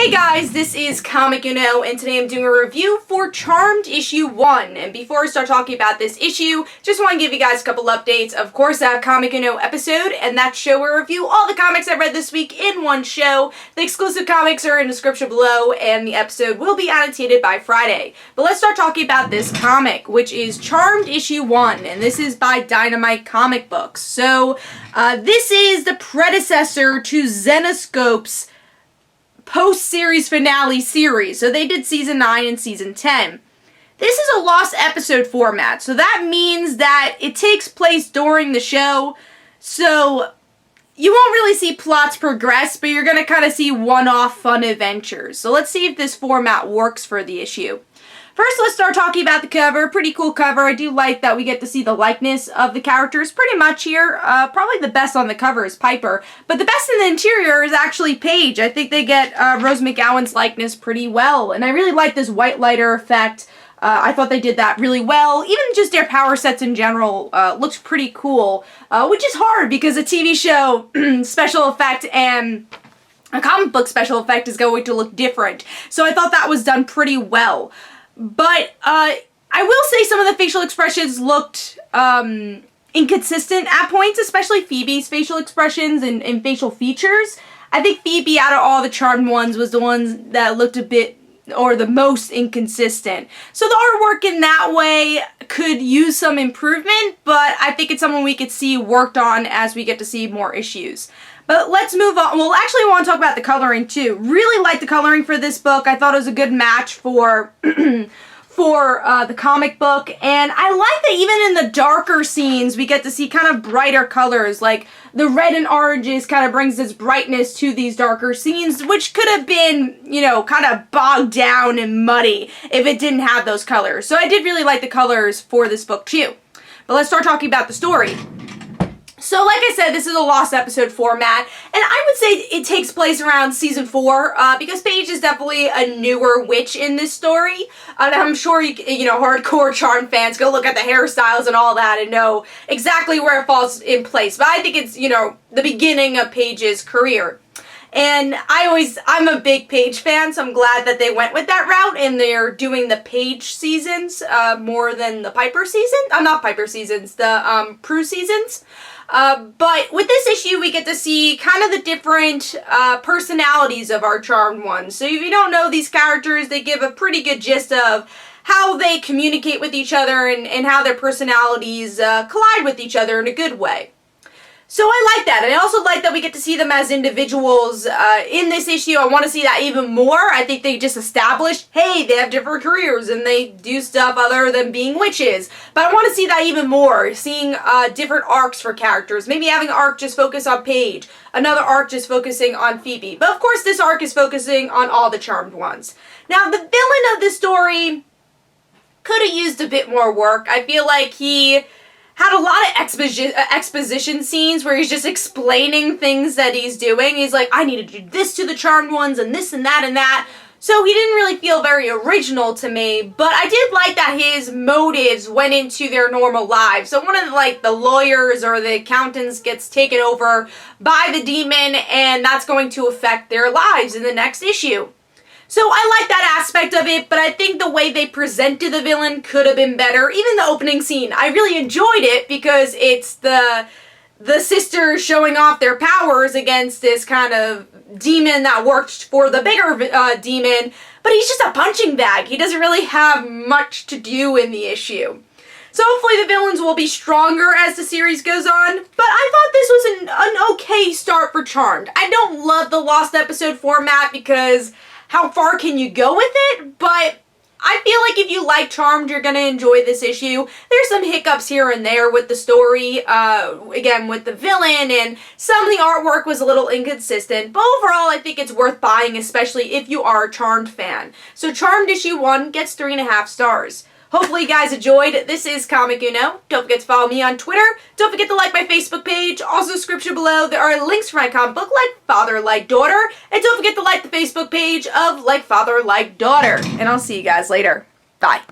Hey guys, this is Comic Uno, and today I'm doing a review for Charmed issue 1. And before I start talking about this issue, just want to give you guys a couple updates. Of course, I have Comic Uno episode, and that show where I review all the comics I've read this week in one show. The exclusive comics are in the description below, and the episode will be annotated by Friday. But let's start talking about this comic, which is Charmed issue 1, and this is by Dynamite Comic Books. So, this is the predecessor to Zenescope's post-series finale series. So they did season 9 and season 10. This is a lost episode format, so that means that it takes place during the show, so you won't really see plots progress, but you're going to kind of see one-off fun adventures. So let's see if this format works for the issue. First, let's start talking about the cover. Pretty cool cover. I do like that we get to see the likeness of the characters pretty much here. Probably the best on the cover is Piper, but the best in the interior is actually Paige. I think they get Rose McGowan's likeness pretty well, and I really like this white lighter effect. I thought they did that really well. Even just their power sets in general looks pretty cool, which is hard because a TV show special effect and a comic book special effect is going to look different. So I thought that was done pretty well. But I will say some of the facial expressions looked inconsistent at points, especially Phoebe's facial expressions and facial features. I think Phoebe, out of all the Charmed ones, was the ones that looked a bit, or the most inconsistent. So the artwork in that way could use some improvement, but I think it's something we could see worked on as we get to see more issues. But let's move on. Well, actually, I want to talk about the coloring, too. Really like the coloring for this book. I thought it was a good match for the comic book. And I like that even in the darker scenes, we get to see kind of brighter colors. Like, the red and oranges kind of brings this brightness to these darker scenes, which could have been, you know, kind of bogged down and muddy if it didn't have those colors. So I did really like the colors for this book, too. But let's start talking about the story. So, like I said, this is a lost episode format, and I would say it takes place around season 4, because Paige is definitely a newer witch in this story, and I'm sure you know, hardcore Charmed fans go look at the hairstyles and all that and know exactly where it falls in place, but I think it's, you know, the beginning of Paige's career. And I'm a big Paige fan, so I'm glad that they went with that route, and they're doing the Paige seasons more than the Piper season. Not Piper seasons, the Prue seasons. But with this issue, we get to see kind of the different personalities of our Charmed ones. So if you don't know these characters, they give a pretty good gist of how they communicate with each other and how their personalities collide with each other in a good way. So I like that, and I also like that we get to see them as individuals in this issue. I want to see that even more. I think they just established, hey, they have different careers and they do stuff other than being witches. But I want to see that even more, seeing different arcs for characters. Maybe having an arc just focus on Paige, another arc just focusing on Phoebe. But of course, this arc is focusing on all the Charmed ones. Now, the villain of the story could have used a bit more work. I feel like he had a lot of exposition scenes where he's just explaining things that he's doing. He's like, I need to do this to the Charmed ones and this and that and that. So he didn't really feel very original to me, but I did like that his motives went into their normal lives. So one of the lawyers or the accountants gets taken over by the demon, and that's going to affect their lives in the next issue. So I like that aspect of it, but I think the way they presented the villain could have been better. Even the opening scene, I really enjoyed it because it's the sisters showing off their powers against this kind of demon that worked for the bigger demon, but he's just a punching bag. He doesn't really have much to do in the issue. So hopefully the villains will be stronger as the series goes on, but I thought this was an okay start for Charmed. I don't love the lost episode format because how far can you go with it? But I feel like if you like Charmed, you're going to enjoy this issue. There's some hiccups here and there with the story, again, with the villain, and some of the artwork was a little inconsistent. But overall, I think it's worth buying, especially if you are a Charmed fan. So Charmed issue 1 gets 3.5 stars. Hopefully you guys enjoyed. This is Comic Uno. Don't forget to follow me on Twitter. Don't forget to like my Facebook page. Also, description below, there are links for my comic book, Like Father, Like Daughter. And don't forget to like the Facebook page of Like Father, Like Daughter. And I'll see you guys later. Bye.